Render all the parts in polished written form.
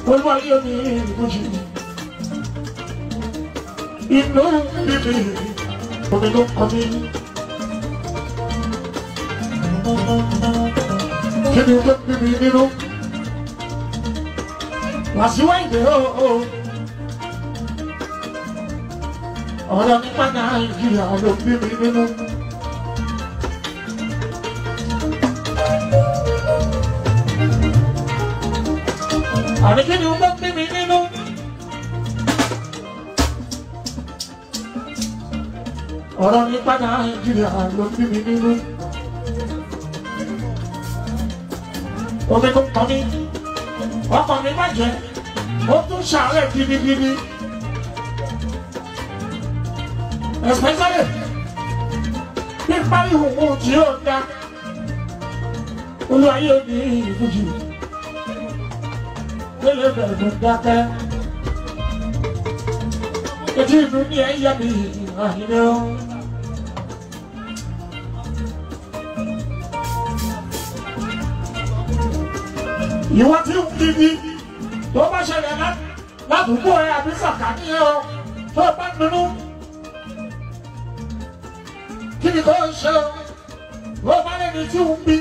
olúwa yóò ní ìbújì inú bíbí omi ló kọ mí kí ni ó bíbí nínú wàsíwá ìdè ọ̀rọ̀ nípa Nàìjíríà ló bíbí nínú. Àbí kí ni ó bá bí mi nínú? Ọ̀rọ̀ nípa Nàìjíríà ló bí mi nínú. Omi tó kọ́ mi, ọkọ̀ mi bàjẹ́, ó tún ṣàárẹ̀ gidigidi. Especially bí parí òun tí ó dá. Olúwa yóò ní ìbújì. Lele bẹ̀rẹ̀ dákẹ́. Etí ìlú ní ẹ̀yà mi àhìnà. Ìwọ tí ń kíbi tó bá ṣẹlẹ̀ ládùúgbò ẹ àbí sàkání ẹ o tó bá nínú. Kí ni kò ń ṣe o? Ló bá lẹ́ni tí ń bí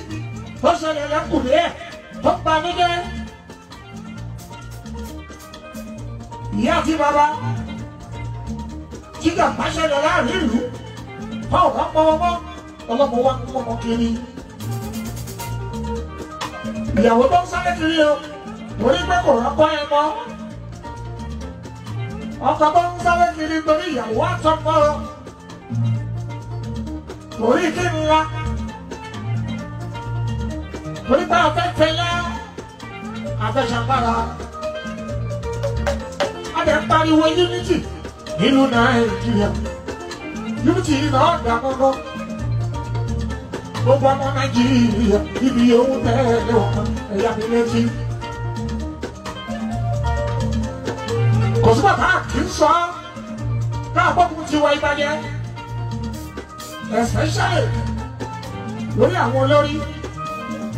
tó ṣẹlẹ̀ lẹ́kùnrin ẹ̀ tó pa mí jẹ́. Ìyá àti bàbá jíjà pàṣẹlẹ̀ láàrin ìlú fáwọn kan pọ̀ mọ́ ọlọ́mọ wa ń pọ̀ kiri. Ìyàwó tó ń sáré kiri o torí pé kò rọ́pọ̀ ẹ mọ́. Ọkọ tó ń sáré kiri torí ìyàwó àtọ́mọ́ o. Torí kí ni la? Torí pé afẹ́fẹ́ yá afẹ́ṣàgbára. Adé pariwo unity nínú Nàìjíríà. Unity náà dà kọ́kọ́. Gbogbo ọmọ Nàìjíríà ibi owó tẹ́lẹ̀ wọn ẹ̀yà mi létí. Kò sí bàbá kì í sọ káàbọ̀kùn ti wọ ìbàjẹ́. Especially lórí àwọn olórí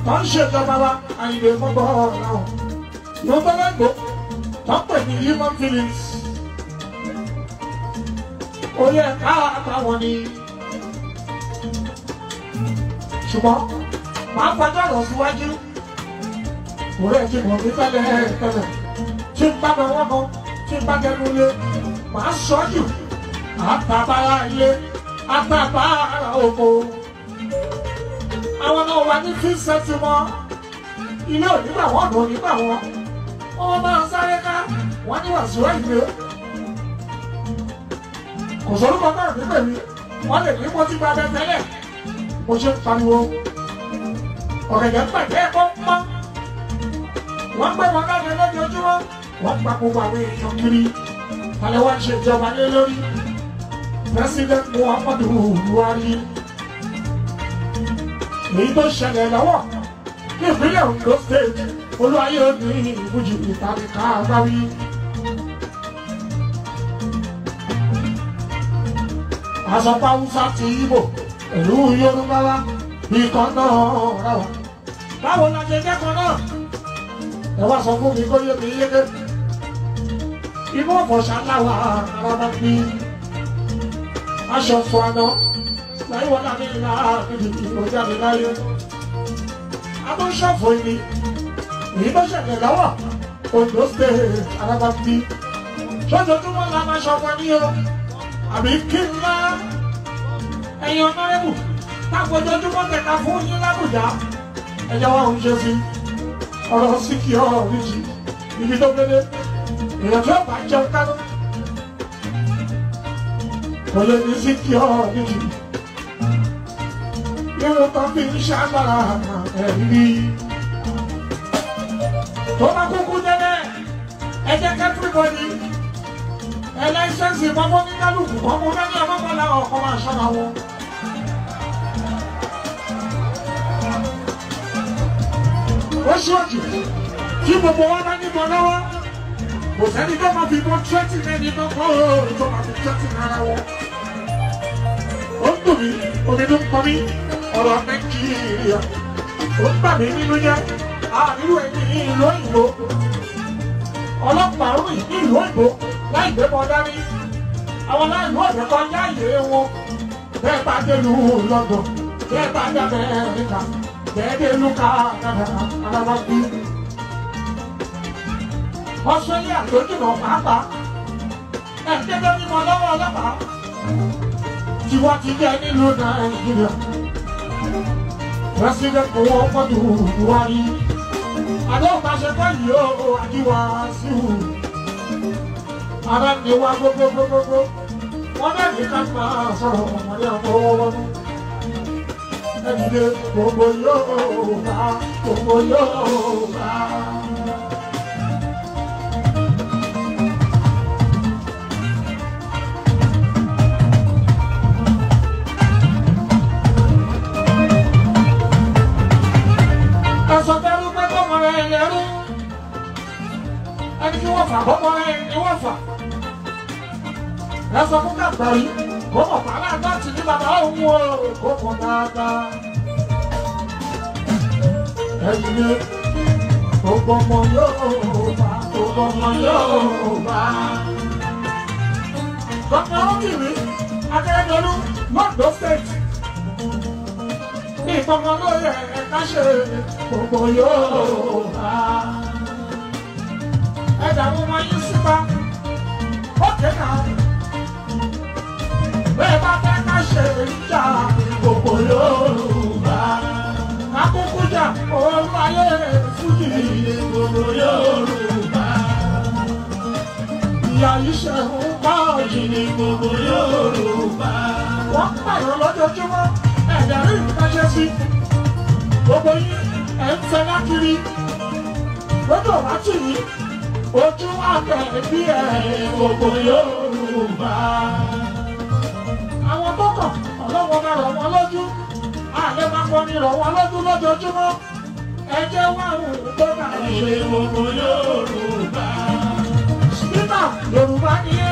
tó ń ṣèjọba wa àyìnbó gbogbo ọ̀rọ̀ náà. Ló bẹ́lẹ̀ gbó tó ń pè ní human feelings. Orí ẹ̀ka àtàwọn ni. Ṣùgbọ́n màá gbàgbọ́ ọ̀rọ̀ síwájú. Orí ẹ̀ ti mọ̀ mí tẹ́lẹ̀. Tí n bá bẹ wọ́n kan, tí n bá dẹnu ilé, màá sọ jù. Àtàbára ilé, àtàbára oko. Àwọn náà wà ní fíṣẹ́tì mọ́. Ilé ò nígbà wọ́n ọ̀nà ò nígbà wọn. Wọ́n máa ń sáré ká, wọ́n ní wàásù ìgbé. Kò sórúkọ náà nígbè mi, wọ́n lè ní mo ti gba abẹ tẹ́lẹ̀. Mo ṣe ń pariwo. Ọ̀rẹ́dẹ̀ pẹ̀lú ẹ̀kọ́ mọ́. Wọ́n gbé wọn láti lójoojúmọ́. Wọ́n gba gbogbo àwọn èèyàn kiri. Alẹ́ wá ń ṣe ìjọba lé lórí. President Muhammadu Buhari. Èyí tó ṣẹlẹ̀ lọ́wọ́ ní ìpínlẹ̀ Ondo State. Olúwayé ó ní ìbújì ìtàrí ká àgbáwí. Àsọpá Hausa ti Ìgbò ìlú Yorùbá wa ìkan náà rà wá. Báwo la ṣe jẹ́ kan náà? Ẹ wá sọ fún mi kó yé mi yéké. Inú ọ̀fọ̀ṣà láwa rárá bí. Aṣọ fún àná láyé wọn láti ńlá níbi ìgbòjáde láyé. Abọ́ṣọ̀fọ̀ ìní èyí tó ṣẹlẹ̀ lọ́wọ́ Ondo State alábá bí. Ṣojoojúmọ́ la máa ṣọ̀fọ̀ ní o. Àbí kí ńlá ẹ̀yin ọ̀nàrẹ́bù táwọn ojoojúmọ́ kẹta fún yín lábùjá ẹ̀jẹ̀ wa ń ṣe sí ọ̀rọ̀ síkì ọ̀rọ̀ ríjì ibi tó gbélé èèyàn tí ó bá jẹun kánú kò lè ní síkì ọ̀rọ̀ ríjì irun kan fi ń ṣàgbára ẹ̀rí tó bá kúkú délé ẹ̀jẹ̀ kẹ́tìrìbọ̀dì ẹlẹ́sẹ̀sì pọ́pọ́ ní kálukú pọ́pọ́ lẹ́yìn ọmọkànlá ọkọ̀ máa ṣọ́ra wọn. Ó ṣọ́ọ̀jù tí gbogbo wa bá níbọn lọ́wọ́ kò sẹ́ni tó máa fi bọ́ tírẹ́tì lẹ́ni tó kọ́ òòrùn tó máa fi tírẹ́tì lára wọn. Ó ń dùn mí, omi ló ń pọn mí, ọ̀rọ̀ Nàìjíríà. Ó ń bà mí nínú jẹ́, àníwò ẹni ìlú òyìnbó. ọlọ́pàá rìn nílùú òyìnbó láì gbé bọ́ dání àwọn láìlú ọ̀dẹ̀ kan yáyé wọn bẹ́ẹ̀ bá dé lu London bẹ́ẹ̀ bá dé Amẹ́ríkà bẹ́ẹ̀ dé lu Canada alábàbí Australia tó jìnnà pàápàá ẹ̀ẹ́dẹ́gbẹ́ mímọ lọ́wọ́ ọlọ́pàá tí wọ́n ti jẹ́ nílùú Nàìjíríà President Muhammadu Buhari àdéhùn bá ṣe kọ́ yìí ó àdíwá sí wù ara ni wá gbogbogbogbogbò wọ́n bẹ́ẹ̀ ní ká máa sọ̀rọ̀ ọmọdé ọmọ ẹ̀dìdẹ gbogbo yóò bá gbogbo yóò bá. ẹ̀sọ́ tẹ́lú pé kọ́mọ rẹ̀ lẹ́rú ẹni tí wọ́n fà kọ́mọ rẹ̀ ni wọ́n fà. ẹ̀sọ́ fún kàgbà yìí kọ́mọ pàrọ̀ àgbàtì ní bàbá òun o kọ́mọ dáadáa. ẹ̀yìn ni gbogbo ọmọ yóò bá gbogbo ọmọ yóò bá. Gómìnà Òkìrì Akérèdọ́lù London State ní ìfọ̀mọ́ lóye ẹ̀ka ṣe gbogbo yóò bá. ẹ̀dá mo máa yín síta ó kéka bẹ́ẹ̀ bá fẹ́ ká ṣe ìjà gbogbo yóò bá. akókó jà olú ayé fújì gbogbo yóò bá. ìyá yìí ṣe ń bá òjì gbogbo yóò bá. wọ́n pààrọ̀ lójoojúmọ́ ẹ̀dá rí ìfẹ́ṣẹ́ sí gbogbo yín ẹ̀ ń fẹ́ lákiri lọ́dọ̀ wá tì yí ojú àgbẹ̀ bí ẹ̀ gbogbo Yorùbá. àwọn tó kàn ọlọ́wọ́ máa rọ̀ wọ́n lójú àlẹ́ máa kọ́ ni rọ̀ wọ́n lójú lójoojúmọ́ ẹ jẹ́ wá òun tó bá ṣe gbogbo Yorùbá. Yorùbá ni ẹ́.